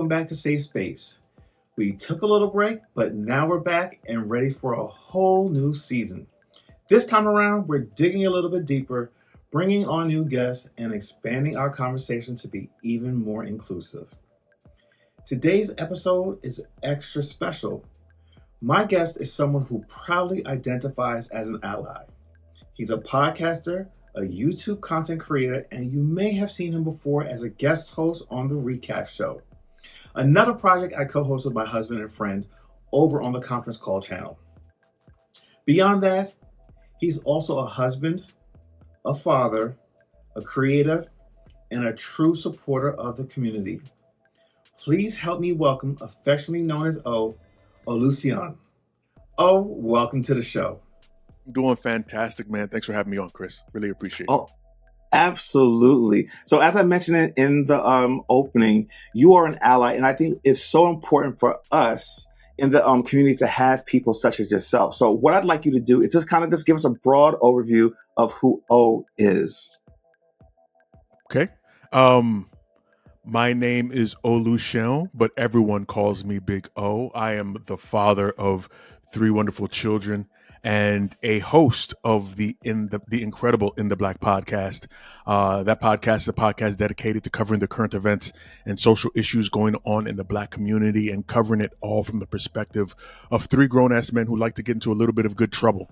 welcome back to Safe Space. We took a little break, but now we're back and ready for a whole new season. This time around, we're digging a little bit deeper, bringing on new guests, and expanding our conversation to be even more inclusive. Today's episode is extra special. My guest is someone who proudly identifies as an ally. He's a podcaster, a YouTube content creator, and you may have seen him before as a guest host on The Recap Show, another project I co-host with my husband and friend over on the Conference Call channel. Beyond that, he's also a husband, a father, a creative, and a true supporter of the community. Please help me welcome, affectionately known as O, Oluseun. O, welcome to the show. I'm doing fantastic, man. Thanks for having me on, Chris. Really appreciate it. Oh, absolutely. So as I mentioned it in the opening, you are an ally, and I think it's so important for us in the community to have people such as yourself. So what I'd like you to do is just give us a broad overview of who O is. Okay. My name is Oluseun, but everyone calls me Big O. I am the father of 3 wonderful children and a host of the incredible In the Black podcast. That podcast is a podcast dedicated to covering the current events and social issues going on in the Black community and covering it all from the perspective of 3 grown-ass men who like to get into a little bit of good trouble.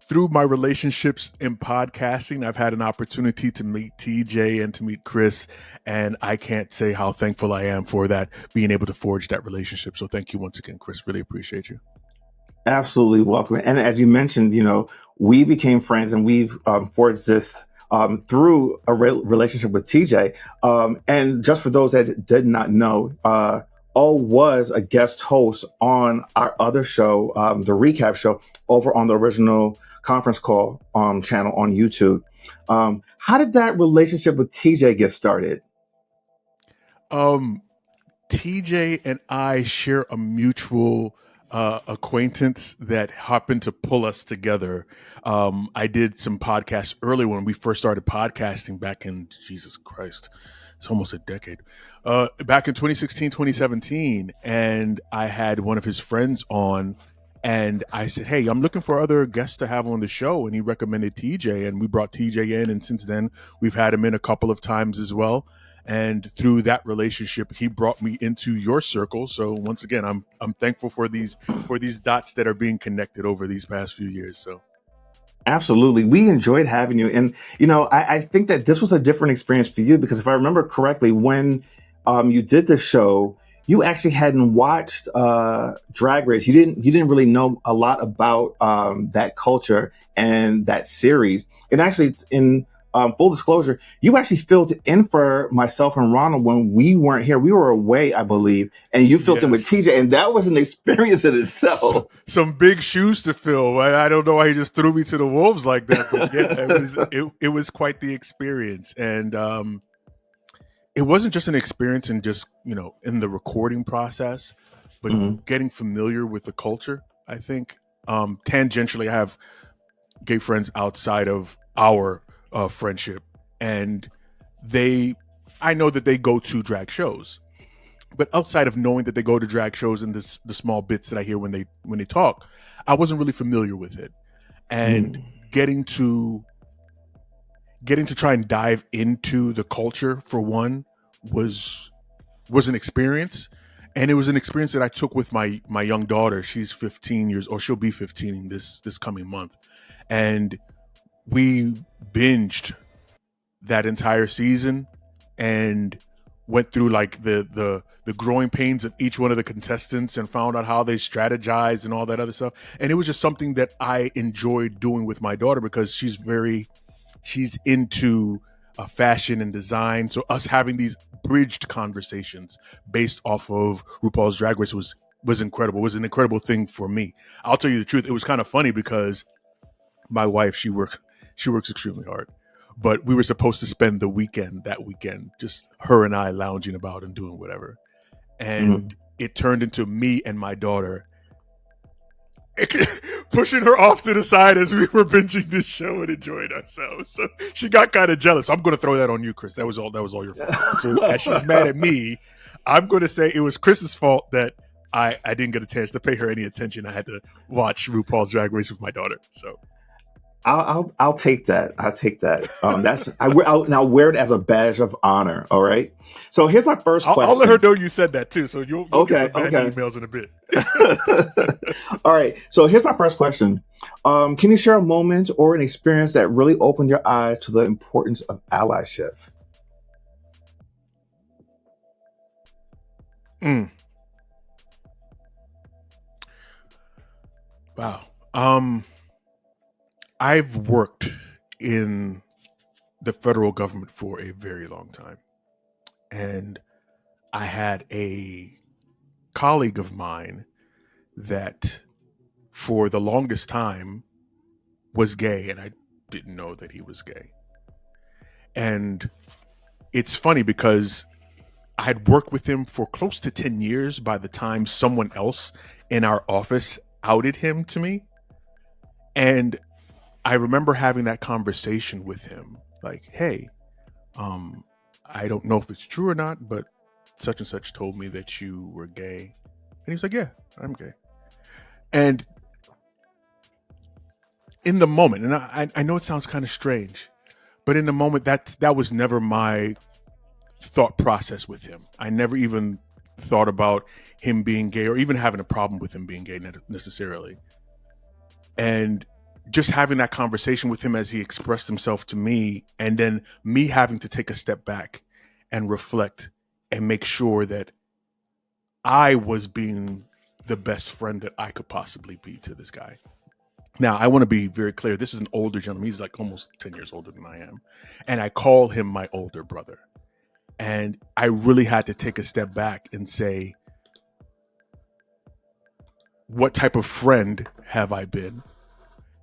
Through my relationships in podcasting, I've had an opportunity to meet TJ and to meet Chris, and I can't say how thankful I am for that, being able to forge that relationship. So thank you once again, Chris. Really appreciate you. Absolutely welcome. And as you mentioned, we became friends and we've forged this through a relationship with TJ. And just for those that did not know, O was a guest host on our other show, the Recap Show, over on the original Conference Call channel on YouTube. How did that relationship with TJ get started? TJ and I share a mutual acquaintance that happened to pull us together. I did some podcasts early when we first started podcasting back in, Jesus Christ, it's almost a decade, back in 2016, 2017. And I had one of his friends on, and I said, hey, I'm looking for other guests to have on the show. And he recommended TJ, and we brought TJ in. And since then, we've had him in a couple of times as well. And through that relationship, he brought me into your circle. So once again, I'm thankful for these dots that are being connected over these past few years. So absolutely, we enjoyed having you, and I think that this was a different experience for you because if I remember correctly, when you did the show, you actually hadn't watched Drag Race. You didn't really know a lot about that culture and that series. And actually, in full disclosure, you actually filled in for myself and Ronald when we weren't here. We were away, I believe, and you filled in with TJ, and that was an experience in itself. Some big shoes to fill. I don't know why he just threw me to the wolves like that. But yeah, it was quite the experience, and it wasn't just an experience in just in the recording process, but getting familiar with the culture. I think tangentially, I have gay friends outside of our friendship, and I know that they go to drag shows, but outside of knowing that they go to drag shows and the small bits that I hear when they talk, I wasn't really familiar with it. And getting to try and dive into the culture for one was an experience. And it was an experience that I took with my young daughter. She's 15 years, or she'll be 15 this coming month. And we binged that entire season and went through like the growing pains of each one of the contestants and found out how they strategize and all that other stuff. And it was just something that I enjoyed doing with my daughter because she's into fashion and design. So us having these bridged conversations based off of RuPaul's Drag Race was incredible. It was an incredible thing for me. I'll tell you the truth. It was kind of funny because my wife, she works extremely hard, but we were supposed to spend that weekend, just her and I lounging about and doing whatever. And it turned into me and my daughter pushing her off to the side as we were binging this show and enjoying ourselves. So she got kind of jealous. I'm going to throw that on you, Chris. That was all your fault. So as she's mad at me, I'm going to say it was Chris's fault that I didn't get a chance to pay her any attention. I had to watch RuPaul's Drag Race with my daughter. So I'll take that. I'll take that. I'll now wear it as a badge of honor. All right. So here's my first question. I'll let her know you said that too. So you'll okay, get the bad emails in a bit. All right. So here's my first question. Can you share a moment or an experience that really opened your eyes to the importance of allyship? Wow. I've worked in the federal government for a very long time. And I had a colleague of mine that for the longest time was gay, and I didn't know that he was gay. And it's funny because I had worked with him for close to 10 years by the time someone else in our office outed him to me. And I remember having that conversation with him, like, hey, I don't know if it's true or not, but such and such told me that you were gay. And he's like, yeah, I'm gay. And in the moment, and I know it sounds kind of strange, but in the moment that was never my thought process with him. I never even thought about him being gay or even having a problem with him being gay necessarily. And just having that conversation with him as he expressed himself to me, and then me having to take a step back and reflect and make sure that I was being the best friend that I could possibly be to this guy. Now, I want to be very clear. This is an older gentleman. He's like almost 10 years older than I am. And I call him my older brother. And I really had to take a step back and say, what type of friend have I been?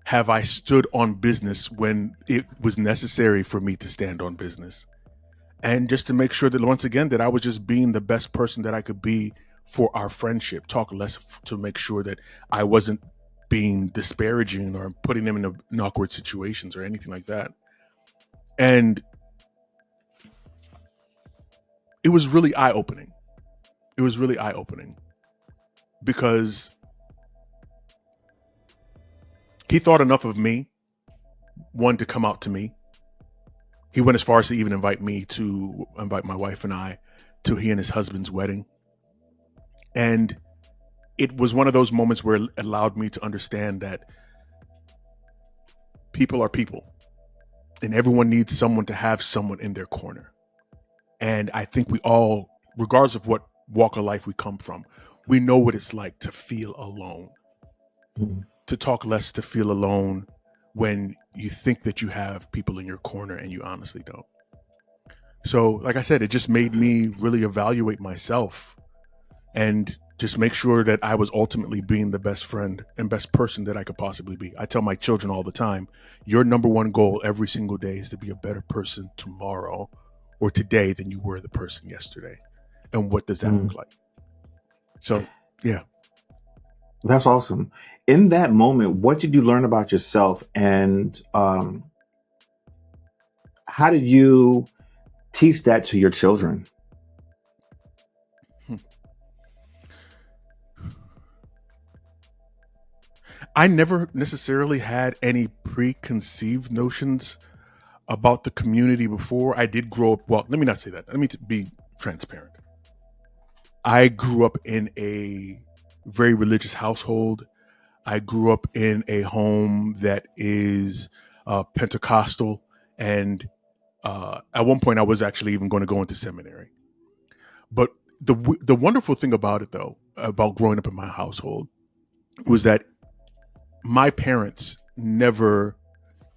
Have I stood on business when it was necessary for me to stand on business? And just to make sure that, once again, that I was just being the best person that I could be for our friendship. Talk less to make sure that I wasn't being disparaging or putting them in awkward situations or anything like that. And it was really eye-opening. It was really eye-opening because he thought enough of me, one, to come out to me. He went as far as to even invite my wife and I to he and his husband's wedding. And it was one of those moments where it allowed me to understand that people are people and everyone needs someone to have someone in their corner. And I think we all, regardless of what walk of life we come from, we know what it's like to feel alone. Mm-hmm. To talk less to feel alone when you think that you have people in your corner and you honestly don't. So, like I said, it just made me really evaluate myself and just make sure that I was ultimately being the best friend and best person that I could possibly be. I tell my children all the time, your number one goal every single day is to be a better person tomorrow or today than you were the person yesterday. And what does that look like? So, yeah. That's awesome. In that moment, what did you learn about yourself, and how did you teach that to your children? I never necessarily had any preconceived notions about the community before. I did grow up, well, let me not say that. Let me be transparent. I grew up in a very religious household. I grew up in a home that is Pentecostal, and at one point I was actually even going to go into seminary. But the wonderful thing about it, though, about growing up in my household, was that my parents never,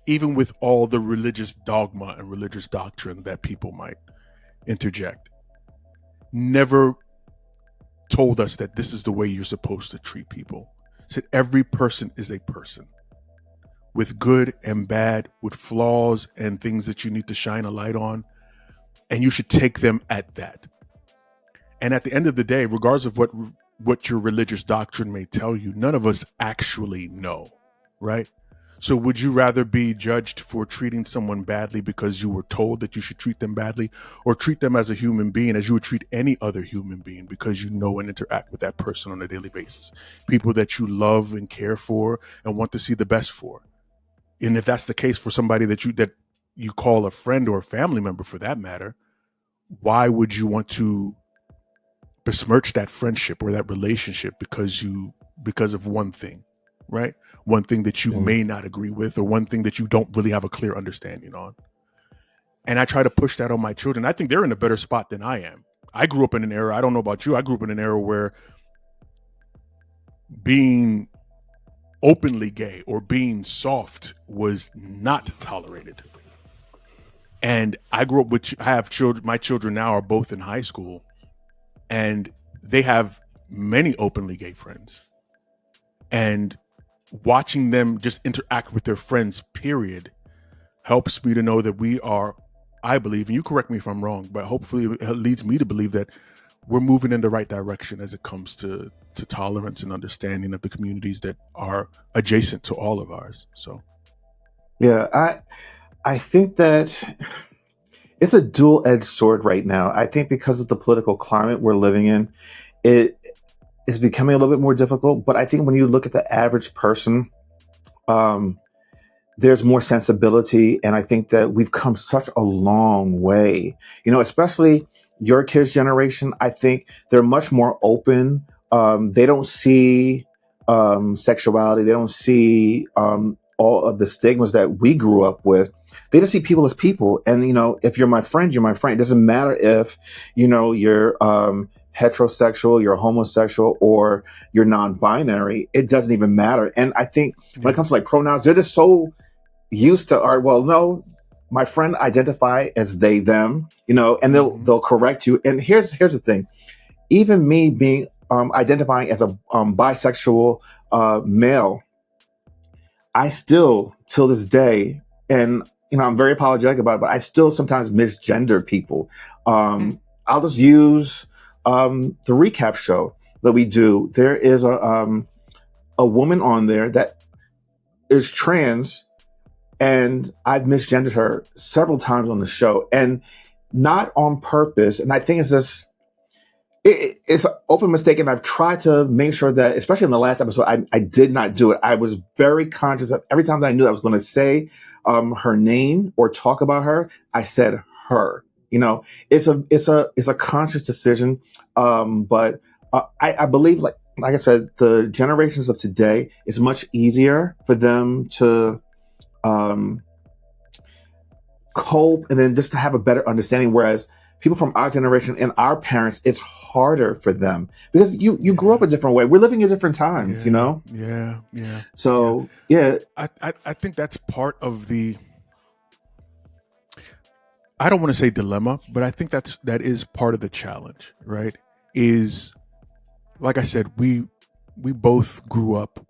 even with all the religious dogma and religious doctrine that people might interject, never told us that this is the way you're supposed to treat people. Said every person is a person with good and bad, with flaws and things that you need to shine a light on, and you should take them at that. And at the end of the day, regardless of what what your religious doctrine may tell you, none of us actually know, right? So would you rather be judged for treating someone badly because you were told that you should treat them badly, or treat them as a human being as you would treat any other human being because you know and interact with that person on a daily basis? People that you love and care for and want to see the best for. And if that's the case for somebody that you call a friend or a family member for that matter, why would you want to besmirch that friendship or that relationship because of one thing, right? One thing that you may not agree with, or one thing that you don't really have a clear understanding on. And I try to push that on my children. I think they're in a better spot than I am. I grew up in an era, I don't know about you, I grew up in an era where being openly gay or being soft was not tolerated. And I grew up with, I have children, my children now are both in high school, and they have many openly gay friends. And watching them just interact with their friends, period, helps me to know that we are, I believe, and you correct me if I'm wrong, but hopefully it leads me to believe that we're moving in the right direction as it comes to tolerance and understanding of the communities that are adjacent to all of ours. So Yeah, I think that it's a dual-edged sword right now. I think because of the political climate we're living in, it is becoming a little bit more difficult. But I think when you look at the average person, um, there's more sensibility, and I think that we've come such a long way. Especially your kids' generation. I think they're much more open. They don't see sexuality. They don't see all of the stigmas that we grew up with. They just see people as people, and if you're my friend, you're my friend. It doesn't matter if you're heterosexual, you're homosexual, or you're non-binary. It doesn't even matter. And I think when it yeah. comes to like pronouns, they're just so used to, are well, no, my friend identify as they them, and Mm-hmm. they'll correct you. And here's the thing: even me being identifying as a bisexual male, I still till this day, and I'm very apologetic about it, but I still sometimes misgender people. Mm. I'll just use the recap show that we do. There is a woman on there that is trans, and I've misgendered her several times on the show, and not on purpose. And I think it's just it's an open mistake, and I've tried to make sure that, especially in the last episode, I did not do it. I was very conscious of every time that I knew I was going to say her name or talk about her, I said her. It's a conscious decision, but I believe, like I said, the generations of today, it's much easier for them to um, cope, and then just to have a better understanding. Whereas people from our generation and our parents, it's harder for them because you grew up Yeah. a different way. We're living in different times, you Yeah. know. Yeah. Yeah. Yeah. So yeah, I think that's part of the, I don't want to say dilemma, but I think that is part of the challenge, right? Is, like I said, we both grew up,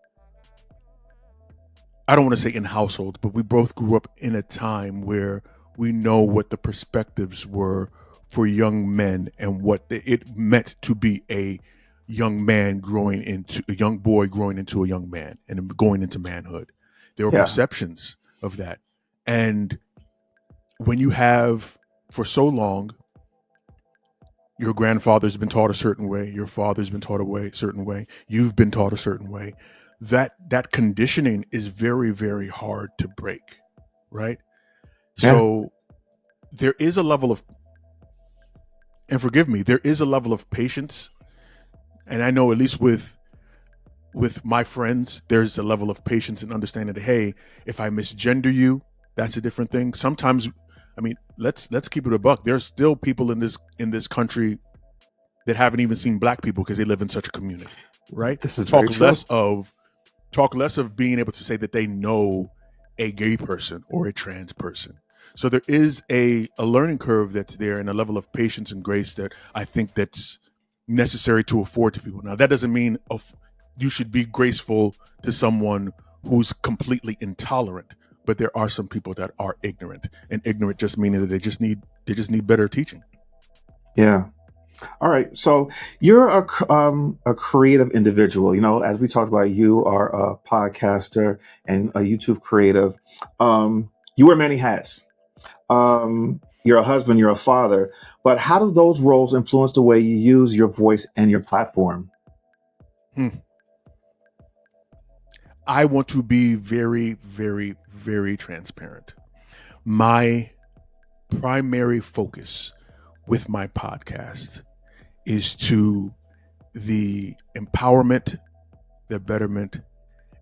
I don't want to say in households, but we both grew up in a time where we know what the perspectives were for young men and what it meant to be a young man growing into a young boy growing into a young man and going into manhood. There were yeah, perceptions of that. And when you have, for so long, your grandfather's been taught a certain way, your father's been taught a certain way, you've been taught a certain way, that conditioning is very, very hard to break, right? yeah, So there is a level of, and forgive me, there is a level of patience, and I know at least with my friends, there's a level of patience and understanding that, hey, if I misgender you, that's a different thing. Sometimes, I mean, let's keep it a buck. There's still people in this country that haven't even seen black people because they live in such a community, right? this is very Talk true. less of talk less of being able to say that they know a gay person or a trans person. So there is a learning curve that's there, and a level of patience and grace that I think that's necessary to afford to people. Now that doesn't mean you should be graceful to someone who's completely intolerant, but there are some people that are ignorant, and ignorant just meaning that they just need better teaching. Yeah, All right. So you're a creative individual. You know, as we talked about, you are a podcaster and a YouTube creative. You wear many hats. You're a husband. You're a father. But how do those roles influence the way you use your voice and your platform? Hmm. I want to be very, very, very transparent. My primary focus with my podcast is to the empowerment, the betterment,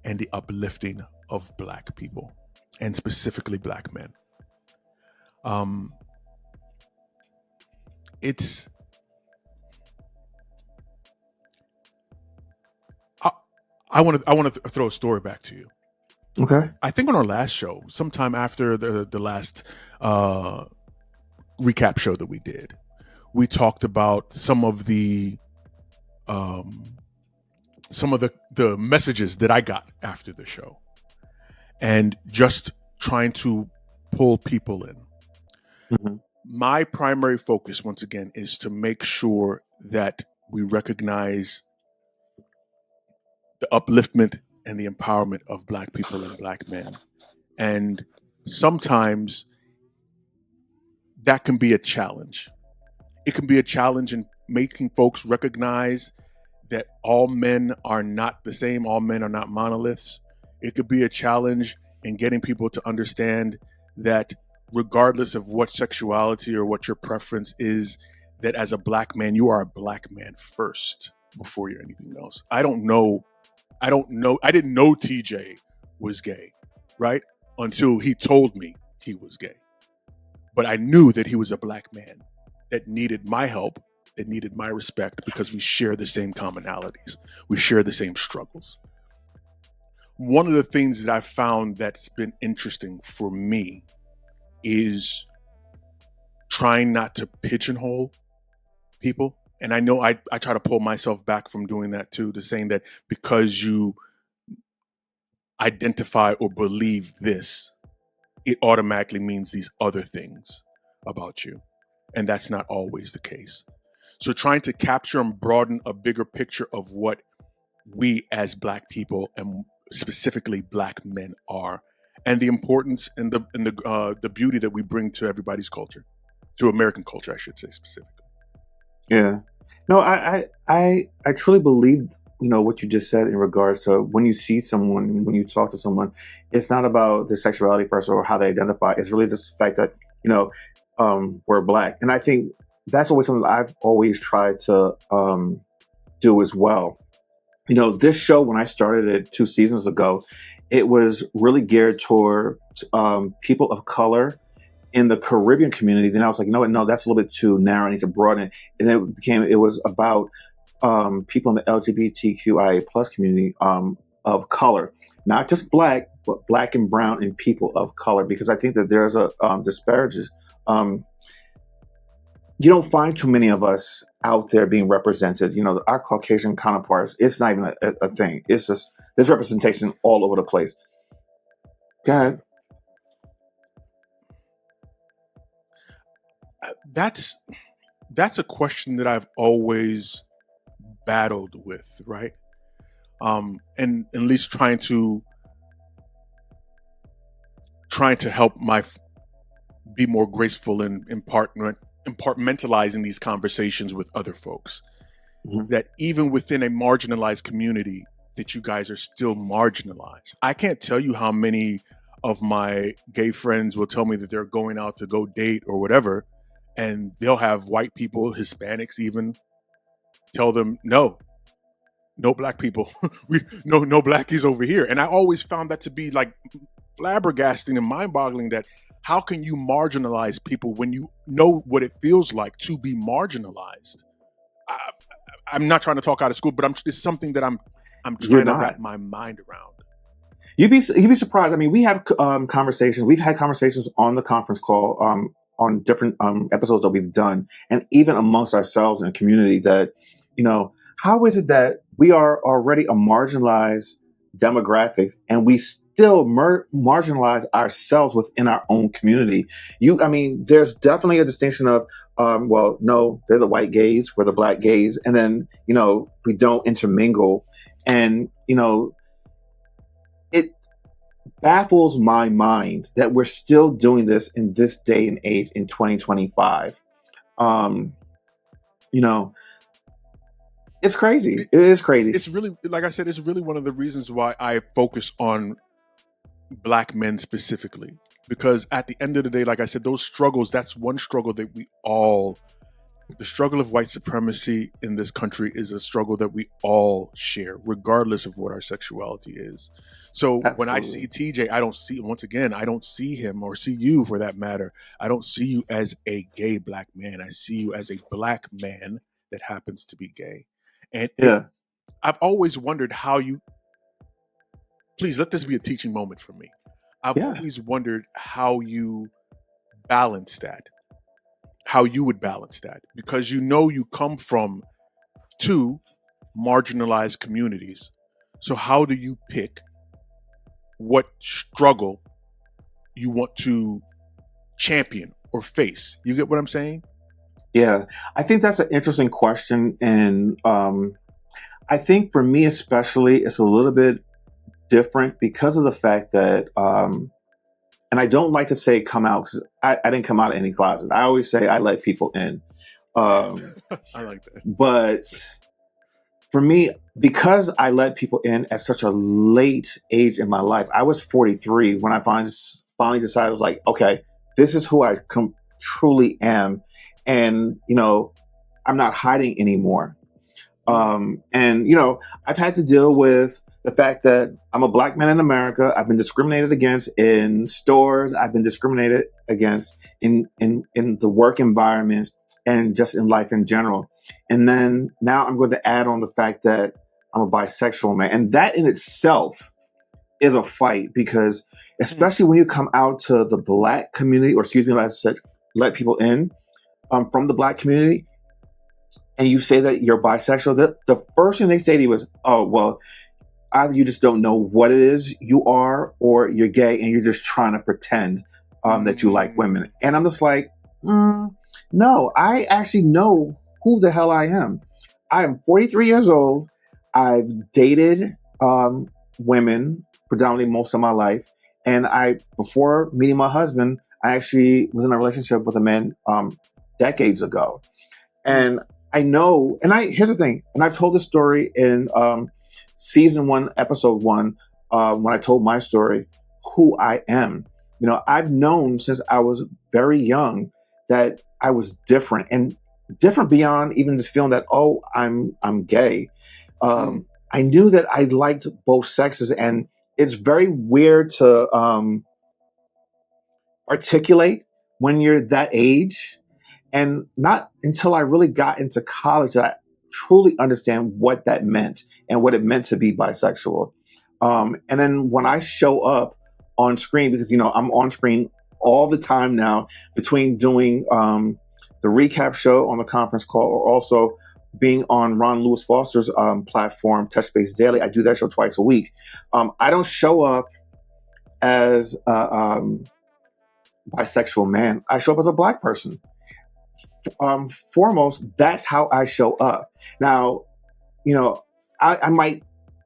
and the uplifting of Black people, and specifically Black men. Um, it's I, I want to throw a story back to you. Okay. I think on our last show, sometime after the last uh, recap show that we did, we talked about um, some of the messages that I got after the show, and just trying to pull people in. Hmm. My primary focus, once again, is to make sure that we recognize the upliftment and the empowerment of Black people and Black men. And sometimes that can be a challenge. It can be a challenge in making folks recognize that all men are not the same, all men are not monoliths. It could be a challenge in getting people to understand that regardless of what sexuality or what your preference is, that as a Black man, you are a Black man first before you're anything else. I didn't know TJ was gay, right? Until he told me he was gay. But I knew that he was a Black man that needed my help, that needed my respect, because we share the same commonalities. We share the same struggles. One of the things that I've found that's been interesting for me is trying not to pigeonhole people. And I know I try to pull myself back from doing that too, to saying that because you identify or believe this, it automatically means these other things about you. And that's not always the case. So trying to capture and broaden a bigger picture of what we as Black people and specifically Black men are, and the importance and the beauty that we bring to everybody's culture, to American culture, I should say specifically. Yeah. No, I truly believe, you know, what you just said in regards to when you see someone, when you talk to someone, it's not about the sexuality person or how they identify. It's really just the fact that, you know, we're Black. And I think that's always something that I've always tried to do as well. You know, this show, when I started it 2 seasons ago, it was really geared toward people of color in the Caribbean community. Then I was like, you know what? No, that's a little bit too narrow. I need to broaden it. And it was about people in the LGBTQIA plus community of color, not just Black, but Black and brown and people of color, because I think that there's a disparage. Um, you don't find too many of us out there being represented. You know, our Caucasian counterparts, it's not even a thing. It's just there's representation all over the place. Go ahead. That's a question that I've always battled with, right? And at least trying to help my be more graceful in impartmentalizing these conversations with other folks. Mhm. That even within a marginalized community, that you guys are still marginalized. I can't tell you how many of my gay friends will tell me that they're going out to go date or whatever, and they'll have white people, Hispanics even, tell them no Black people, no Blackies over here. And I always found that to be like flabbergasting and mind-boggling. That how can you marginalize people when you know what it feels like to be marginalized? I, I'm not trying to talk out of school, but it's something that I'm You're trying to wrap not. my mind around. You'd be surprised. I mean, we have conversations. We've had conversations on the conference call on different episodes that we've done, and even amongst ourselves in the community. That, you know, how is it that we are already a marginalized demographic, and still marginalize ourselves within our own community. I mean, there's definitely a distinction of, well, no, they're the white gays, we're the black gays, and then we don't intermingle, and it baffles my mind that we're still doing this in this day and age in 2025. You know, it's crazy. It is crazy. It's really, like I said, it's really one of the reasons why I focus on black men specifically, because at the end of the day, like I said, those struggles, that's one struggle that the struggle of white supremacy in this country is a struggle that we all share, regardless of what our sexuality is. So when I see TJ, I don't see him, or see you for that matter. I don't see you as a gay black man. I see you as a black man that happens to be gay. And I've always wondered how you, please let this be a teaching moment for me. I've always wondered how you balance that, how you would balance that, because you come from two marginalized communities. So how do you pick what struggle you want to champion or face? You get what I'm saying? Yeah, I think that's an interesting question. And I think for me especially, it's a little bit different because of the fact that, and I don't like to say come out, because I didn't come out of any closet. I always say I let people in. I like that. But for me, because I let people in at such a late age in my life, I was 43 when I finally decided, I was like, okay, this is who I truly am. And, I'm not hiding anymore. And, I've had to deal with the fact that I'm a black man in America. I've been discriminated against in stores. I've been discriminated against in the work environment and just in life in general. And then now I'm going to add on the fact that I'm a bisexual man. And that in itself is a fight, because especially when you come out to the black community, or excuse me, let people in from the black community, and you say that you're bisexual, the first thing they say to you is, oh, well, either you just don't know what it is you are, or you're gay and you're just trying to pretend that you like women. And I'm just like, no, I actually know who the hell I am. I am 43 years old. I've dated women predominantly most of my life. And before meeting my husband, I actually was in a relationship with a man decades ago. And I know, here's the thing, and I've told this story in season 1, episode 1, when I told my story, who I am. I've known since I was very young that I was different, and different beyond even just feeling that, oh, I'm gay. I knew that I liked both sexes, and it's very weird to articulate when you're that age. And not until I really got into college that I truly understand what that meant and what it meant to be bisexual. And then when I show up on screen, because, I'm on screen all the time now, between doing the recap show on the conference call, or also being on Ron Lewis Foster's platform, Touch Base Daily. I do that show twice a week. I don't show up as a bisexual man. I show up as a black person. Foremost, that's how I show up. Now, I might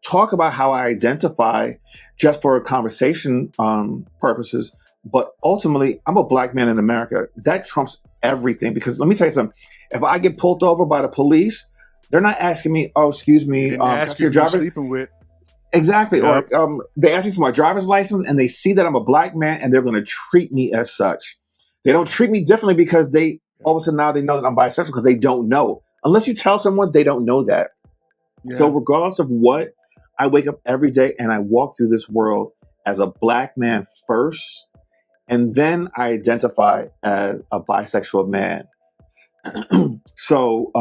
talk about how I identify just for conversation purposes, but ultimately, I'm a black man in America. That trumps everything, because let me tell you something. If I get pulled over by the police, they're not asking me, oh, excuse me, can I see your driver sleeping with? Exactly. Yep. Or they ask me for my driver's license, and they see that I'm a black man, and they're going to treat me as such. They don't treat me differently because all of a sudden now they know that I'm bisexual, because they don't know. Unless you tell someone, they don't know that. Yeah. So regardless of what, I wake up every day and I walk through this world as a black man first, and then I identify as a bisexual man. So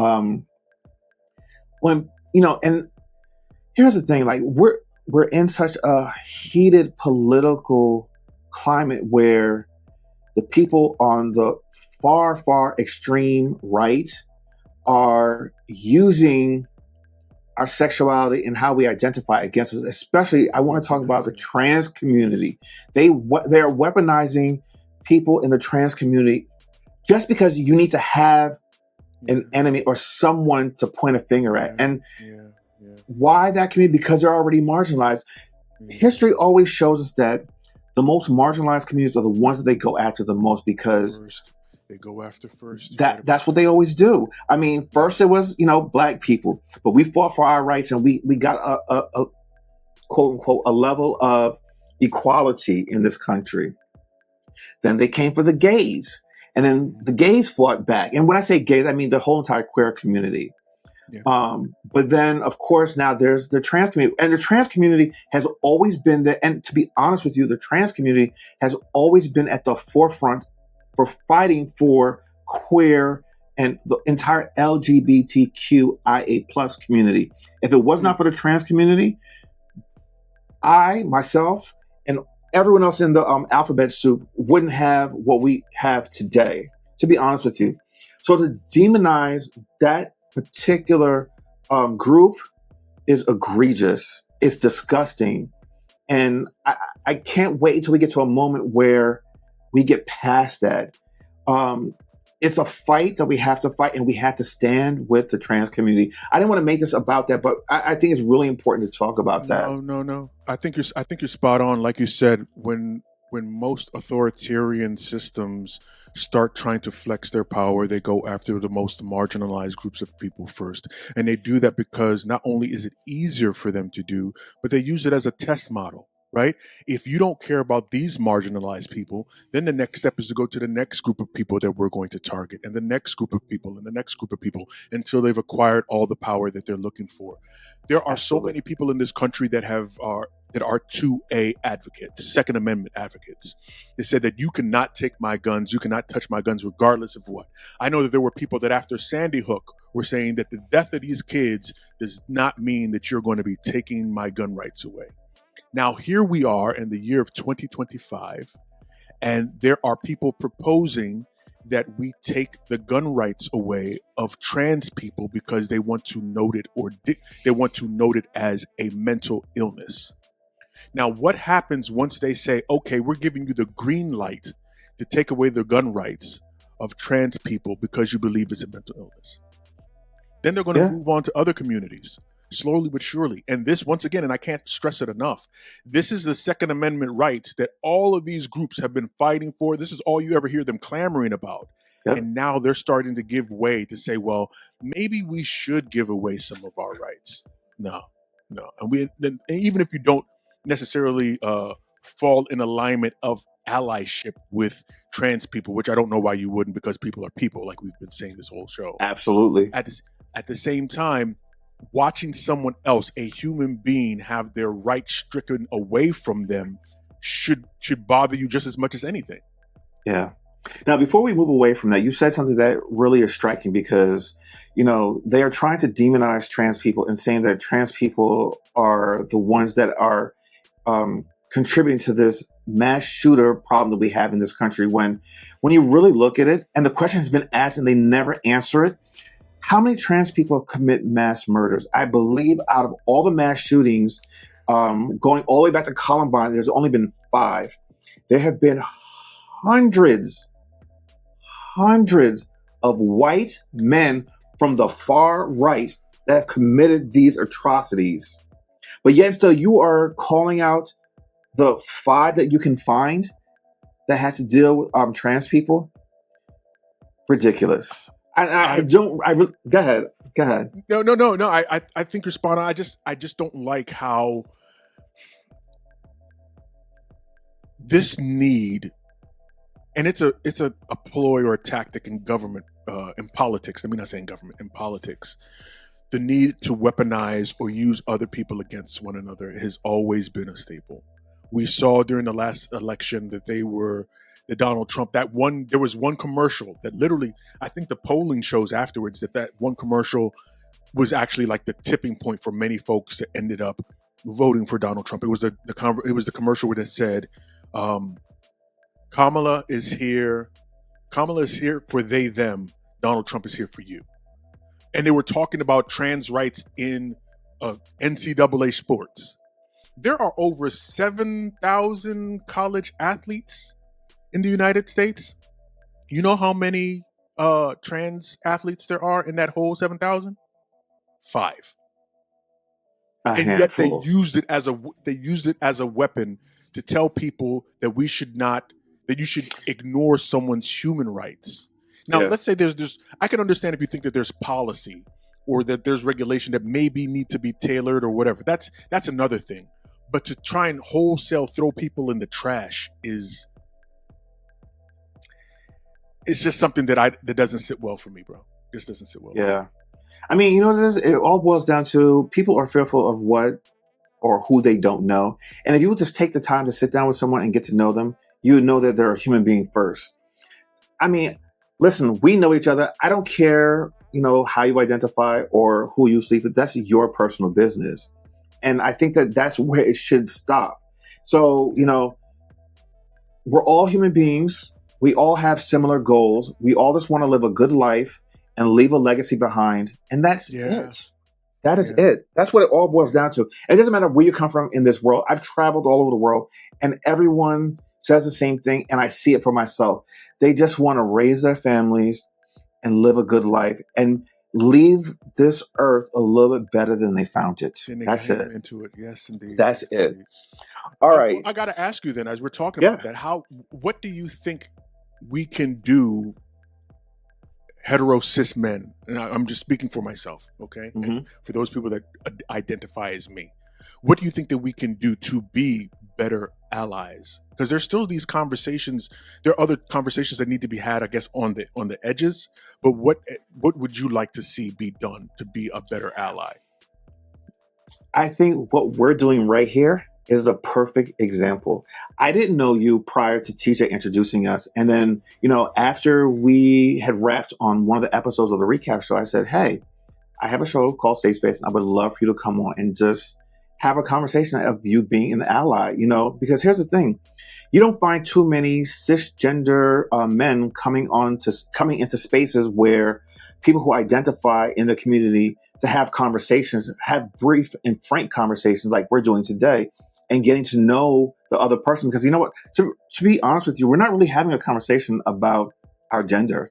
when and here's the thing, like we're in such a heated political climate where the people on the far extreme right are using our sexuality and how we identify against us. Especially, I want to talk about the trans community. They are weaponizing people in the trans community just because you need to have an enemy or someone to point a finger at. And why that community? Because they're already marginalized. History always shows us that the most marginalized communities are the ones that they go after the most, because they go after first. That's what they always do. I mean, first it was, Black people, but we fought for our rights and we got a quote unquote a level of equality in this country. Then they came for the gays, and then the gays fought back. And when I say gays, I mean the whole entire queer community. But then, of course, now there's the trans community, and the trans community has always been there. And to be honest with you, the trans community has always been at the forefront for fighting for queer and the entire LGBTQIA plus community. If it was not for the trans community, I, myself, and everyone else in the alphabet soup wouldn't have what we have today, to be honest with you. So to demonize that particular group is egregious. It's disgusting. And I can't wait until we get to a moment where we get past that. It's a fight that we have to fight, and we have to stand with the trans community. I didn't want to make this about that, but I think it's really important to talk about that. No. I think you're spot on. Like you said, when most authoritarian systems start trying to flex their power, they go after the most marginalized groups of people first. And they do that because not only is it easier for them to do, but they use it as a test model, right? If you don't care about these marginalized people, then the next step is to go to the next group of people that we're going to target, and the next group of people, and the next group of people, until they've acquired all the power that they're looking for. There are so many people in this country that are 2A advocates, Second Amendment advocates. They said that you cannot take my guns, you cannot touch my guns regardless of what. I know that there were people that after Sandy Hook were saying that the death of these kids does not mean that you're going to be taking my gun rights away. Now, here we are in the year of 2025, and there are people proposing that we take the gun rights away of trans people because they want to note it, or they want to note it as a mental illness. Now, what happens once they say, okay, we're giving you the green light to take away the gun rights of trans people because you believe it's a mental illness? Then they're going to move on to other communities, slowly but surely. And this, once again, and I can't stress it enough, this is the Second Amendment rights that all of these groups have been fighting for. This is all you ever hear them clamoring about. Yep. And now they're starting to give way to say, well, maybe we should give away some of our rights. No. And even if you don't necessarily fall in alignment of allyship with trans people, which I don't know why you wouldn't, because people are people, like we've been saying this whole show. Absolutely. At the same time, watching someone else, a human being, have their rights stricken away from them should bother you just as much as anything. Yeah. Now, before we move away from that, you said something that really is striking, because, they are trying to demonize trans people and saying that trans people are the ones that are contributing to this mass shooter problem that we have in this country. When you really look at it, and the question has been asked and they never answer it, how many trans people commit mass murders? I believe out of all the mass shootings, going all the way back to Columbine, there's only been 5. There have been hundreds of white men from the far right that have committed these atrocities. But yet still you are calling out the 5 that you can find that had to deal with trans people. Ridiculous. Go ahead. No. I think you're spot on. I just don't like how this need, and it's a ploy or a tactic in government, in politics. Let me not say in government, in politics. The need to weaponize or use other people against one another has always been a staple. We saw during the last election that Donald Trump, there was one commercial that literally, I think the polling shows afterwards that one commercial was actually like the tipping point for many folks that ended up voting for Donald Trump. It was the commercial where it said, Kamala is here for they, them. Donald Trump is here for you. And they were talking about trans rights in NCAA sports. There are over 7,000 college athletes in the United States. You know how many trans athletes there are in that whole 7,000? 5. A And yet handful. they used it as a weapon to tell people that we should not that you should ignore someone's human rights. Now, Yeah. let's say there's I can understand if you think that there's policy or that there's regulation that maybe need to be tailored or whatever. That's another thing. But to try and wholesale throw people in the trash is it's just something that doesn't sit well for me, bro. Just doesn't sit well. Yeah. I mean, you know what it is? It all boils down to people are fearful of what or who they don't know. And if you would just take the time to sit down with someone and get to know them, you would know that they're a human being first. I mean, listen, we know each other. I don't care, how you identify or who you sleep with. That's your personal business. And I think that that's where it should stop. So, we're all human beings. We all have similar goals. We all just want to live a good life and leave a legacy behind. And that's it. That is it. That's what it all boils down to. And it doesn't matter where you come from in this world. I've traveled all over the world and everyone says the same thing. And I see it for myself. They just want to raise their families and live a good life and leave this earth a little bit better than they found it. That's it. Into it. Yes, indeed. That's yes, it. Indeed. All right. I got to ask you then, as we're talking about that, what do you think we can do, hetero cis men? And I'm just speaking for myself, okay? Mm-hmm. And for those people that identify as me, what do you think that we can do to be better allies? Because there's still these conversations. There are other conversations that need to be had, I guess, on the edges. But what would you like to see be done to be a better ally? I think what we're doing right here is a perfect example. I didn't know you prior to TJ introducing us. And then, after we had wrapped on one of the episodes of the recap show, I said, hey, I have a show called Safe Space, and I would love for you to come on and just have a conversation of you being an ally, because here's the thing. You don't find too many cisgender men coming into spaces where people who identify in the community to have conversations, have brief and frank conversations like we're doing today, and getting to know the other person. Because you know what, to be honest with you, we're not really having a conversation about our gender.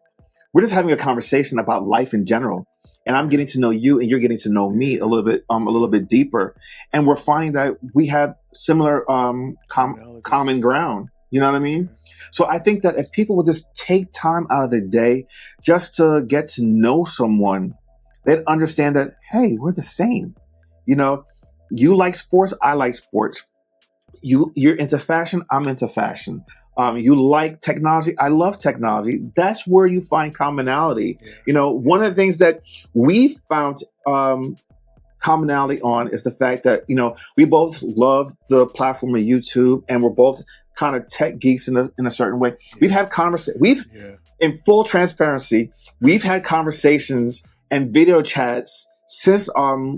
We're just having a conversation about life in general. And I'm getting to know you and you're getting to know me a little bit deeper. And we're finding that we have similar common ground. You know what I mean? So I think that if people would just take time out of their day just to get to know someone, they'd understand that, hey, we're the same. You like sports, I like sports. You're into fashion, I'm into fashion. You like technology, I love technology. That's where you find commonality. One of the things that we found commonality on is the fact that, we both love the platform of YouTube and we're both kind of tech geeks in a certain way. We've had in full transparency, we've had conversations and video chats since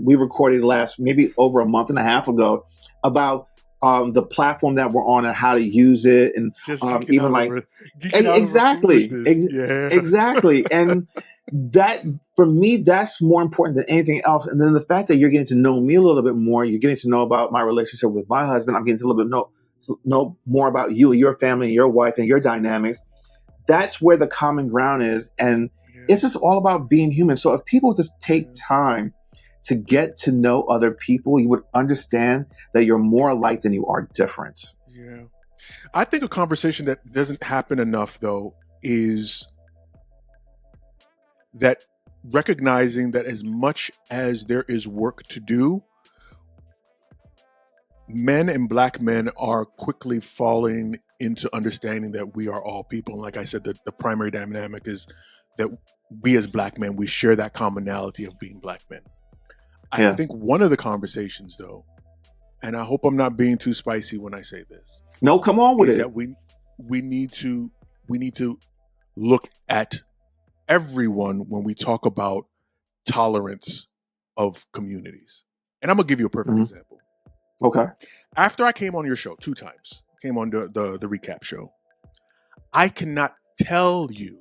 we recorded last, maybe over a month and a half ago, about the platform that we're on and how to use it, and even like exactly. And that, for me, that's more important than anything else. And then the fact that you're getting to know me a little bit more, you're getting to know about my relationship with my husband. I'm getting to a little bit know more about you, your family, your wife, and your dynamics. That's where the common ground is, and it's just all about being human. So if people just take time to get to know other people, you would understand that you're more alike than you are different. Yeah. I think a conversation that doesn't happen enough, though, is that recognizing that as much as there is work to do, men and black men are quickly falling into understanding that we are all people. And like I said, the primary dynamic is that we as black men, we share that commonality of being black men. I think one of the conversations, though, and I hope I'm not being too spicy when I say this. No, come on with it. That we need to look at everyone when we talk about tolerance of communities. And I'm gonna give you a perfect example. Okay. After I came on your show 2 times, came on the recap show, I cannot tell you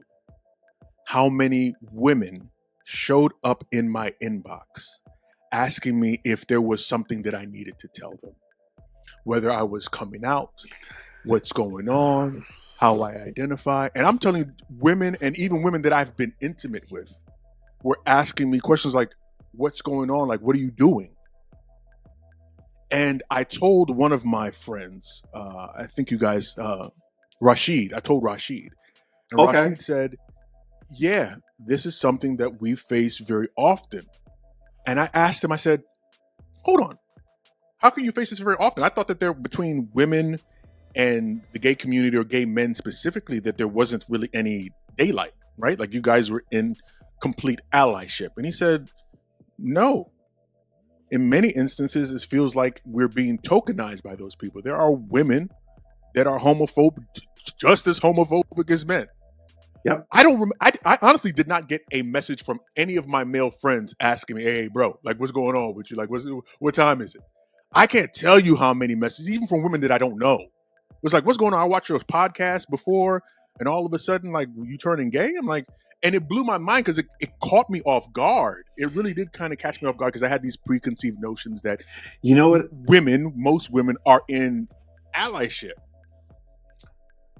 how many women showed up in my inbox asking me if there was something that I needed to tell them, whether I was coming out, what's going on, how I identify. And I'm telling you, women, and even women that I've been intimate with, were asking me questions like, what's going on? Like, what are you doing? And I told one of my friends, I think you guys, Rashid, I told Rashid. And Okay. Rashid said, yeah, this is something that we face very often. And I asked him, I said, hold on, how can you face this very often? I thought that there, between women and the gay community, or gay men specifically, that there wasn't really any daylight, right? Like, you guys were in complete allyship. And he said, no. In many instances, it feels like we're being tokenized by those people. There are women that are homophobic, just as homophobic as men. Yep. I honestly did not get a message from any of my male friends asking me, hey, bro, like, what's going on with you? Like, what time is it? I can't tell you how many messages, even from women that I don't know. It was like, what's going on? I watched your podcast before, and all of a sudden, like, you turning gay? I'm like, and it blew my mind because it caught me off guard. It really did kind of catch me off guard, because I had these preconceived notions that, you know what, most women are in allyship.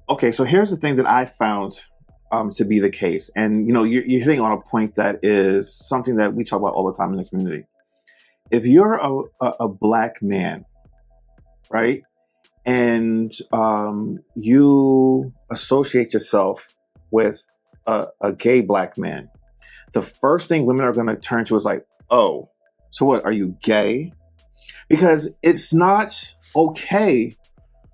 Okay, so here's the thing that I found to be the case. And, you know, you're hitting on a point that is something that we talk about all the time in the community. If you're a black man, right, and you associate yourself with a gay black man, the first thing women are going to turn to is like, oh, so what, are you gay? Because it's not okay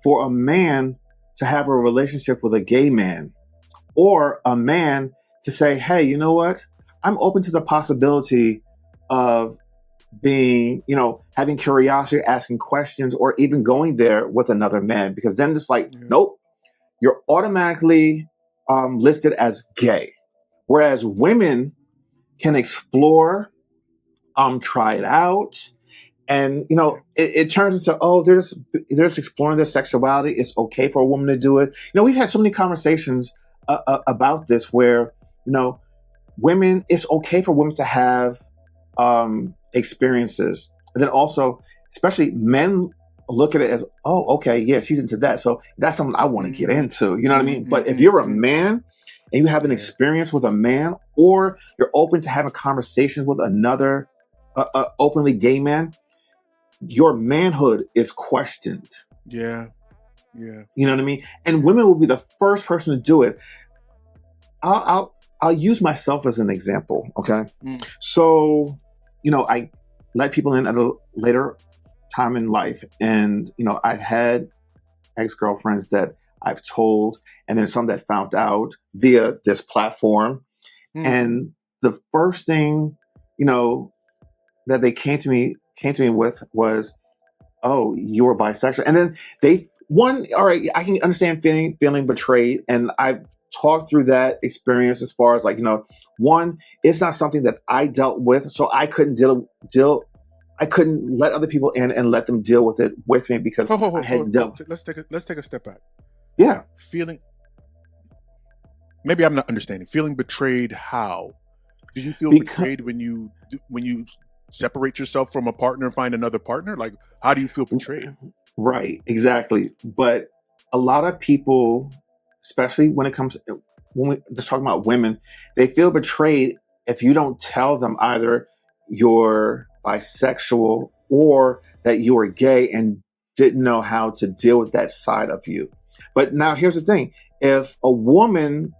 for a man to have a relationship with a gay man, or a man to say, hey, you know what? I'm open to the possibility of being, you know, having curiosity, asking questions, or even going there with another man. Because then it's like, nope, you're automatically listed as gay. Whereas women can explore, try it out. And, you know, it turns into, oh, they're just exploring their sexuality. It's okay for a woman to do it. You know, we've had so many conversations about this where, you know, women, it's okay for women to have experiences. And then also, especially men look at it as, oh, okay, yeah, she's into that. So that's something I want to get into. You know what I mean? But if you're a man and you have an experience with a man, or you're open to having conversations with another openly gay man, your manhood is questioned. Yeah. You know what I mean? And women will be the first person to do it. I'll use myself as an example. Okay. So, you know, I let people in at a later time in life, and, you know, I've had ex-girlfriends that I've told, and then some that found out via this platform. And the first thing, you know, that they came to me with was, oh, you were bisexual. And then all right, I can understand feeling betrayed. And I've talked through that experience as far as, like, you know, one, it's not something that I dealt with. So I couldn't I couldn't let other people in and let them deal with it with me, because I hadn't dealt. Let's take a step back. Yeah. Maybe I'm not understanding. Feeling betrayed how? Do you feel betrayed when you separate yourself from a partner and find another partner? Like, how do you feel betrayed? Right, exactly. But a lot of people, especially when we just talking about women, they feel betrayed if you don't tell them either you're bisexual or that you are gay and didn't know how to deal with that side of you. But now here's the thing. If a woman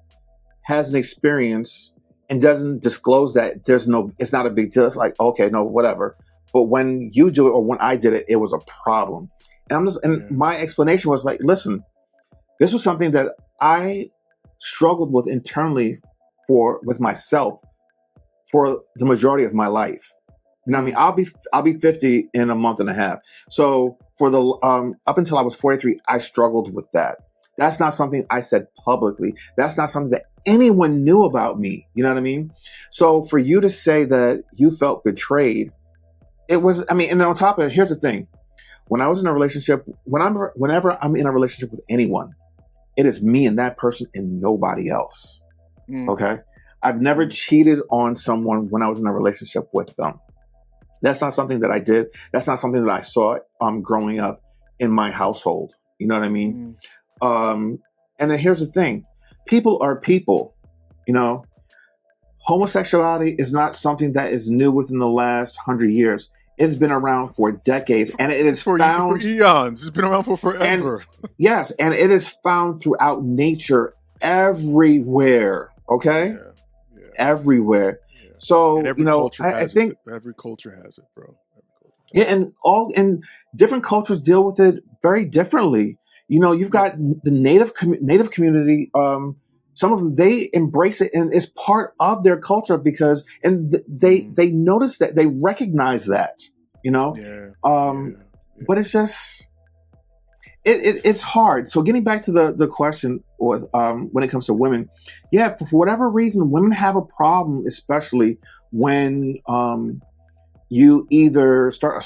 has an experience and doesn't disclose that, it's not a big deal. It's like, okay, no, whatever. But when you do it, or when I did it, it was a problem. And my explanation was like, listen, this was something that I struggled with internally with myself for the majority of my life. You know what I mean? I'll be 50 in a month and a half. So for the up until I was 43, I struggled with that. That's not something I said publicly. That's not something that anyone knew about me. You know what I mean? So for you to say that you felt betrayed, it was, I mean, and on top of it, here's the thing. When I was in a relationship, whenever I'm in a relationship with anyone, it is me and that person and nobody else. Okay? I've never cheated on someone when I was in a relationship with them. That's not something that I did. That's not something that I saw growing up in my household. You know what I mean? Mm. Um, and then here's the thing: people are people. You know, homosexuality is not something that is new within the last 100 years. It's been around for decades, and it is For found. eons. It's been around for And forever. yes, and it is found throughout nature everywhere. Okay, Yeah, yeah, everywhere. yeah. And So every culture I has it. think Every culture has it, bro. Every culture yeah, has and different cultures deal with it very differently. You've it. Yep. got the native community. Some of them, they embrace it and it's part of their culture because Mm. they notice that, they recognize that. You know, Yeah, yeah, um, yeah. but it's just it's hard. So getting back to the question with when it comes to women, yeah, for whatever reason, women have a problem, especially when you either start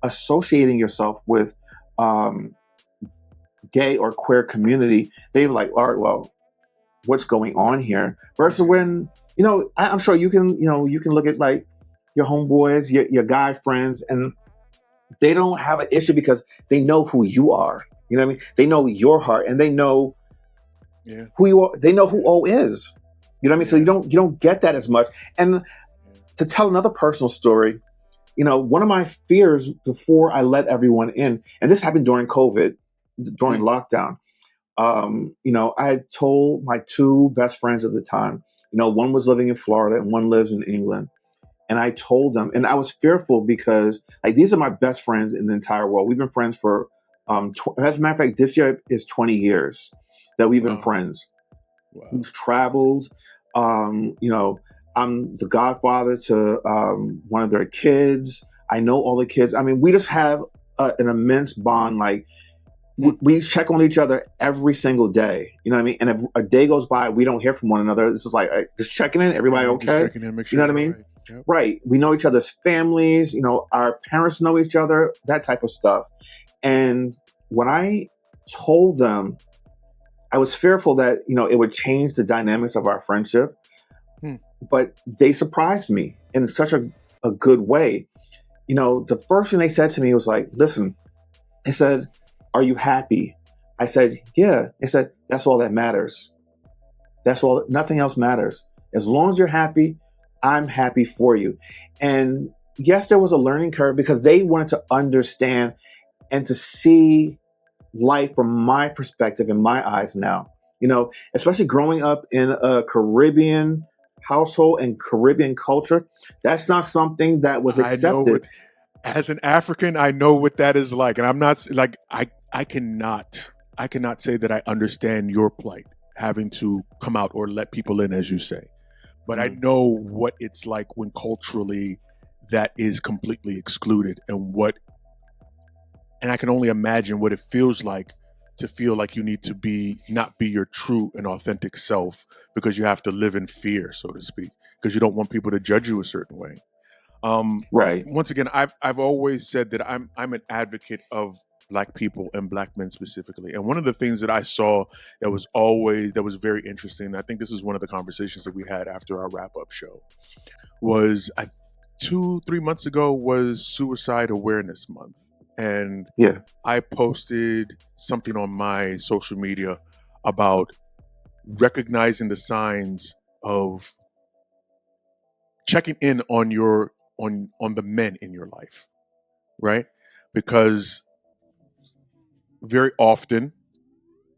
associating yourself with um, gay or queer community. They're like, all right, well, what's going on here? Versus Yeah. when I'm sure you can look at like your homeboys, your guy friends, and they don't have an issue because they know who you are. You know what I mean? They know your heart, and they know Yeah. who you are. They know who Yeah. O is. You know what I mean? So Yeah. you don't get that as much. And Yeah. to tell another personal story, one of my fears before I let everyone in, and this happened during COVID, during Mm. lockdown. I had told my two best friends at the time. One was living in Florida and one lives in England. And I told them, and I was fearful because like these are my best friends in the entire world. We've been friends for, as a matter of fact, this year is 20 years that we've been Wow. friends. Wow. We've traveled. Um, you know, I'm the godfather to one of their kids. I know all the kids. I mean, we just have an immense bond. Like Hmm. we check on each other every single day. You know what I mean? And if a day goes by, we don't hear from one another. This is like just checking in. Everybody Yeah. Just okay? checking in, make You sure know what I you're all mean? right. Yep. Right. We know each other's families. Our parents know each other. That type of stuff. And when I told them, I was fearful that it would change the dynamics of our friendship, Hmm. but they surprised me in such a good way. The first thing they said to me was like, listen, they said, are you happy? I said, yeah. They said, that's all that matters. That's all, nothing else matters. As long as you're happy, I'm happy for you. And yes, there was a learning curve because they wanted to understand and to see life from my perspective in my eyes now. Especially growing up in a Caribbean household and Caribbean culture, that's not something that was I know accepted. what, as an African, I know what that is like, and I'm not like I cannot say that I understand your plight, having to come out or let people in, as you say. But I Mm. know what it's like when culturally that is completely excluded, and I can only imagine what it feels like to feel like you need to not be your true and authentic self because you have to live in fear, so to speak, because you don't want people to judge you a certain way. Um, Right. Once again, I've always said that I'm an advocate of black people and black men specifically. And one of the things that I saw that was very interesting. I think this is one of the conversations that we had after our wrap up show. Was 2 3 months ago was Suicide Awareness Month, and Yeah. I posted something on my social media about recognizing the signs of checking in on the men in your life, right? Because very often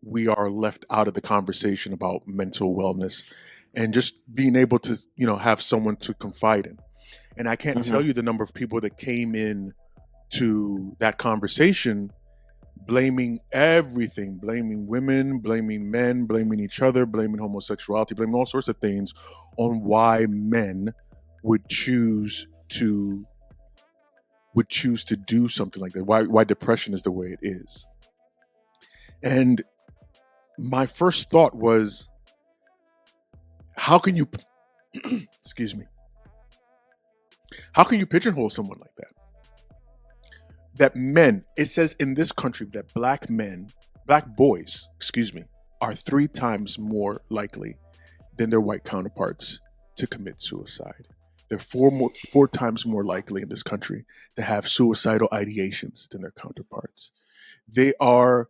we are left out of the conversation about mental wellness and just being able to have someone to confide in. And I can't tell Hmm. you the number of people that came in to that conversation blaming everything, blaming women, blaming men, blaming each other, blaming homosexuality, blaming all sorts of things on why men would choose to do something like that. Why depression is the way it is. And my first thought was, how can you excuse me, how can you pigeonhole someone like that? That men, it says in this country that black boys, excuse me, are 3 times more likely than their white counterparts to commit suicide. They're four times more likely in this country to have suicidal ideations than their counterparts. They are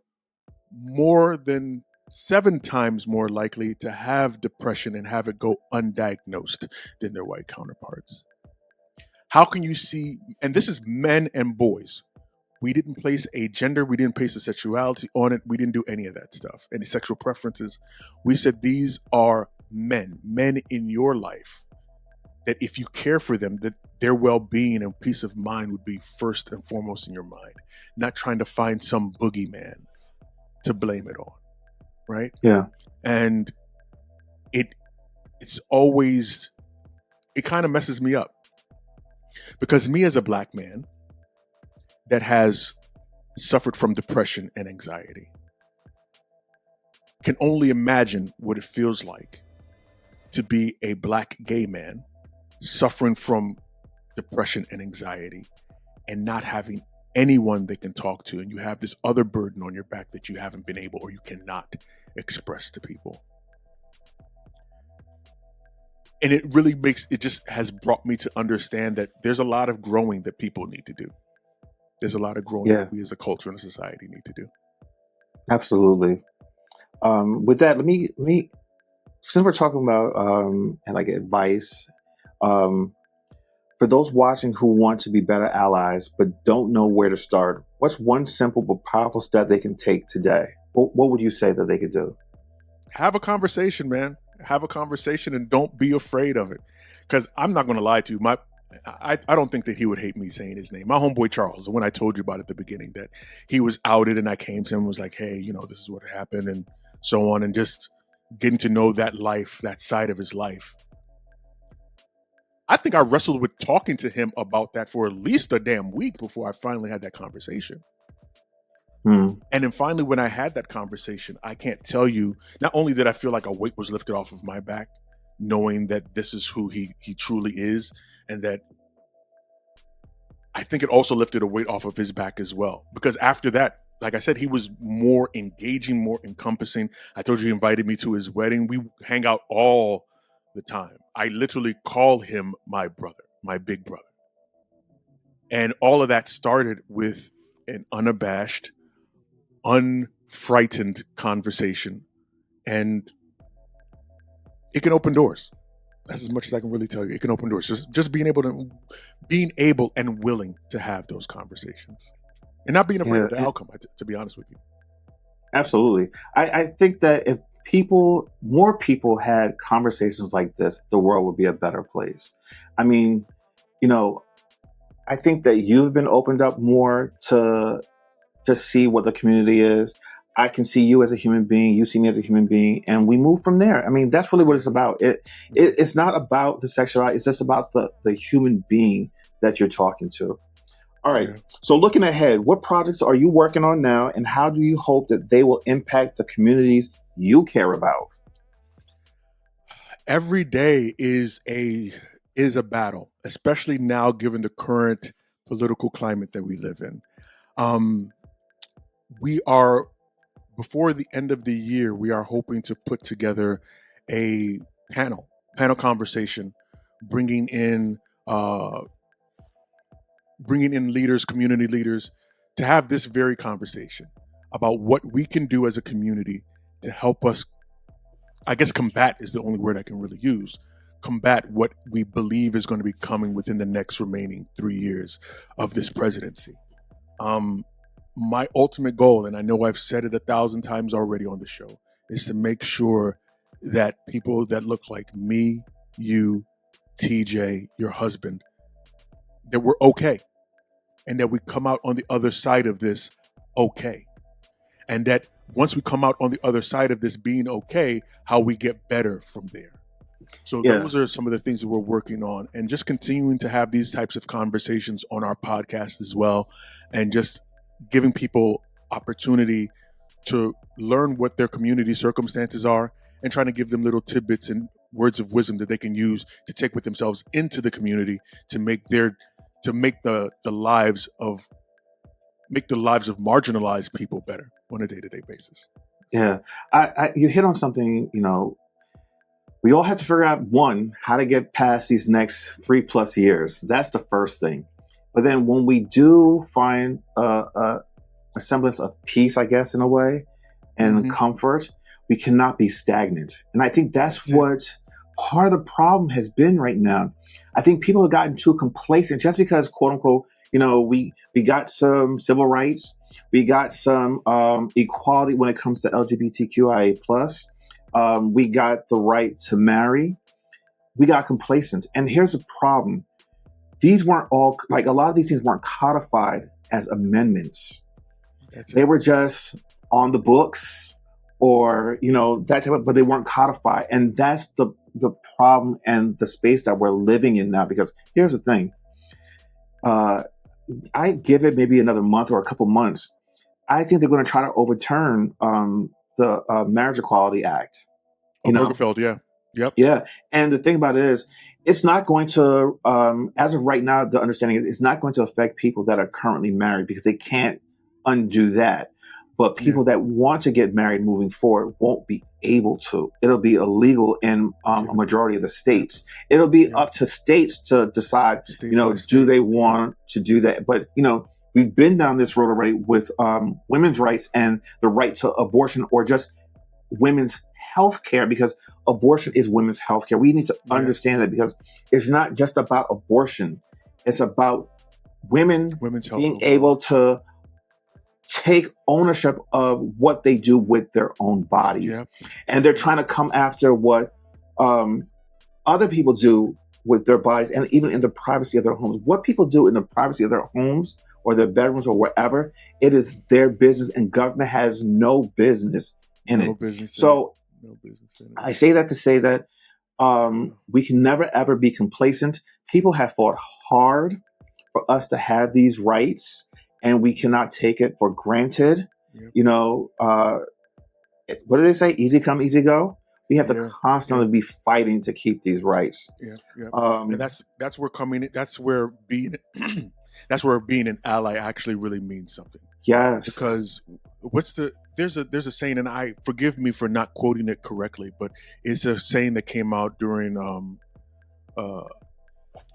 more than 7 times more likely to have depression and have it go undiagnosed than their white counterparts. How can you see, and this is men and boys. We didn't place a gender, we didn't place a sexuality on it, we didn't do any of that stuff, any sexual preferences. We said these are men in your life, that if you care for them, that their well-being and peace of mind would be first and foremost in your mind, not trying to find some boogeyman to blame it on, right? Yeah. And it's always, it kind of messes me up, because me as a black man that has suffered from depression and anxiety can only imagine what it feels like to be a black gay man suffering from depression and anxiety and not having anyone they can talk to, and you have this other burden on your back that you haven't been able, or you cannot express to people. And it really just has brought me to understand that there's a lot of growing that people need to do. There's a lot of growing that we as a culture and a society need to do. Absolutely. With that, let me since we're talking about and like advice, for those watching who want to be better allies but don't know where to start, what's one simple but powerful step they can take today? What would you say that they could do? Have a conversation, man. Have a conversation and don't be afraid of it. Because I'm not going to lie to you. I don't think that he would hate me saying his name. My homeboy Charles, when I told you about at the beginning that he was outed and I came to him and was like, hey, this is what happened and so on, and just getting to know that life, that side of his life. I think I wrestled with talking to him about that for at least a damn week before I finally had that conversation. And then finally, when I had that conversation, I can't tell you, not only did I feel like a weight was lifted off of my back, knowing that this is who he truly is, and that I think it also lifted a weight off of his back as well. Because after that, like I said, he was more engaging, more encompassing. I told you he invited me to his wedding. We hang out all the time. I literally call him my brother, my big brother. And all of that started with an unabashed, unfrightened conversation, and it can open doors. That's as much as I can really tell you. It can open doors. Just being able and willing to have those conversations, and not being afraid of the outcome. To be honest with you, absolutely. I think that if more people had conversations like this, the world would be a better place. I mean, I think that you've been opened up more to see what the community is. I can see you as a human being, you see me as a human being, and we move from there. I mean, that's really what it's about. It's not about the sexuality, it's just about the human being that you're talking to. All right. Yeah. So looking ahead, what projects are you working on now, and how do you hope that they will impact the communities you care about? Every day is a battle, especially now given the current political climate that we live in. We are, before the end of the year, we are hoping to put together a panel conversation, bringing in leaders, community leaders, to have this very conversation about what we can do as a community to help us, I guess combat is the only word I can really use, combat what we believe is going to be coming within the next remaining 3 years of this presidency. My ultimate goal, and I know I've said it 1,000 times already on the show, is to make sure that people that look like me, you, TJ, your husband, that we're okay. And that we come out on the other side of this okay. And that once we come out on the other side of this being okay, how we get better from there. So those are some of the things that we're working on, and just continuing to have these types of conversations on our podcast as well, and just giving people opportunity to learn what their community circumstances are, and trying to give them little tidbits and words of wisdom that they can use to take with themselves into the community to make the lives of marginalized people better on a day-to-day basis. Yeah, you hit on something. we all have to figure out, one, how to get past these next 3+ years. That's the first thing. But then when we do find a semblance of peace, I guess, in a way, and comfort, we cannot be stagnant. And I think that's what part of the problem has been right now. I think people have gotten too complacent just because, quote unquote, we got some civil rights, we got some equality when it comes to LGBTQIA plus, we got the right to marry. We got complacent. And here's the problem. These weren't all, like, a lot of these things weren't codified as amendments. They were just on the books or, that type of, but they weren't codified. And that's the problem and the space that we're living in now. Because here's the thing. I give it maybe another month or a couple months. I think they're going to try to overturn the Marriage Equality Act. Obergefell, yeah. Yep. Yeah. And the thing about it is, it's not going to, as of right now, the understanding is it's not going to affect people that are currently married because they can't undo that. But people that want to get married moving forward won't be able to. It'll be illegal in a majority of the states. It'll be up to states to decide, do they want to do that? But, we've been down this road already with women's rights and the right to abortion or just women's health care, because abortion is women's health care. We need to understand that, because it's not just about abortion. It's about women's being able to take ownership of what they do with their own bodies. Yep. And they're trying to come after what other people do with their bodies, and even in the privacy of their homes. What people do in the privacy of their homes or their bedrooms or wherever, it is their business, and government has no business in it. So I say that to say that we can never, ever be complacent. People have fought hard for us to have these rights, and we cannot take it for granted. Yep. What do they say? Easy come, easy go. We have to constantly be fighting to keep these rights. Yeah. And that's where coming. That's where being. That's where being an ally actually really means something. Yes. Because there's a saying, and I forgive me for not quoting it correctly, but it's a saying that came out during a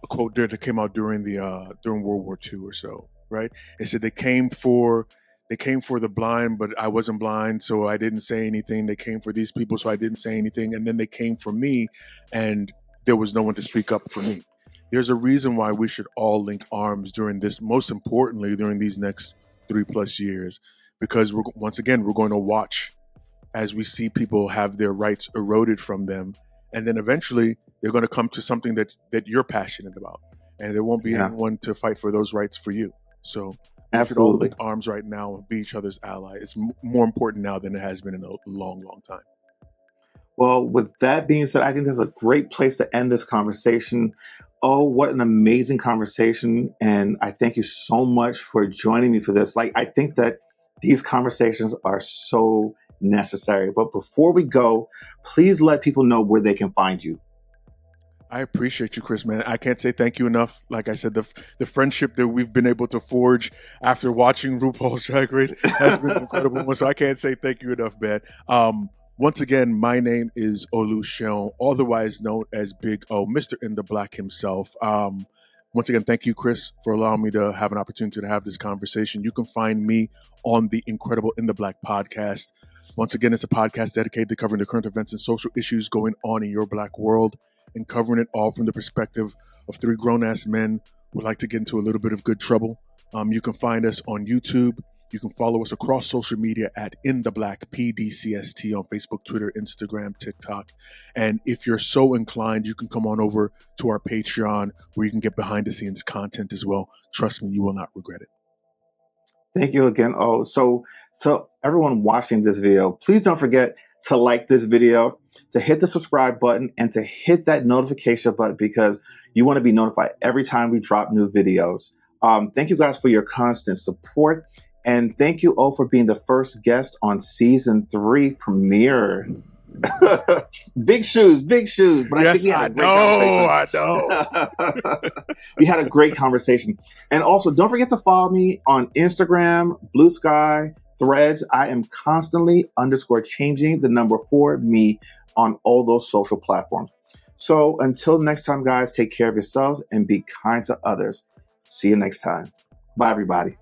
quote that came out during World War II or so, right? It said they came for the blind, but I wasn't blind, so I didn't say anything. They came for these people, so I didn't say anything, and then they came for me, and there was no one to speak up for me. There's a reason why we should all link arms during this, most importantly, during these next 3+ years, because we're going to watch as we see people have their rights eroded from them. And then eventually they're going to come to something that you're passionate about, and there won't be anyone to fight for those rights for you. So we should all link arms right now and be each other's ally. It's more important now than it has been in a long, long time. Well, with that being said, I think that's a great place to end this conversation. Oh, what an amazing conversation. And I thank you so much for joining me for this. I think that these conversations are so necessary. But before we go, please let people know where they can find you. I appreciate you, Chris, man. I can't say thank you enough. Like I said, the friendship that we've been able to forge after watching RuPaul's Drag Race has been incredible. So I can't say thank you enough, man. Once again, my name is Oluseun, otherwise known as Big O, Mr. in the Black himself. Once again, thank you, Chris, for allowing me to have an opportunity to have this conversation. You can find me on the Incredible in the Black podcast. Once again, it's a podcast dedicated to covering the current events and social issues going on in your Black world, and covering it all from the perspective of 3 grown-ass men who like to get into a little bit of good trouble. You can find us on YouTube. You can follow us across social media at In the Black PDCST on Facebook, Twitter, Instagram, TikTok. And if you're so inclined, you can come on over to our Patreon, where you can get behind the scenes content as well. Trust me, you will not regret it. Thank you again. Oh, so everyone watching this video, please don't forget to like this video, to hit the subscribe button, and to hit that notification button, because you want to be notified every time we drop new videos. Thank you guys for your constant support. And thank you all for being the first guest on season 3 premiere. Big shoes. But yes, I think we had a great conversation. We had a great conversation. And also, don't forget to follow me on Instagram, Blue Sky, Threads. I am constantly _changing the number 4 me. on all those social platforms. So until next time, guys, take care of yourselves and be kind to others. See you next time. Bye, everybody.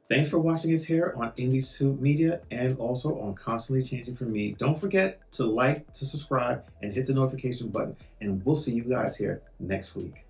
Thanks for watching us here on Indie Suit Media and also on Constantly Changing for Me. Don't forget to like, to subscribe, and hit the notification button. And we'll see you guys here next week.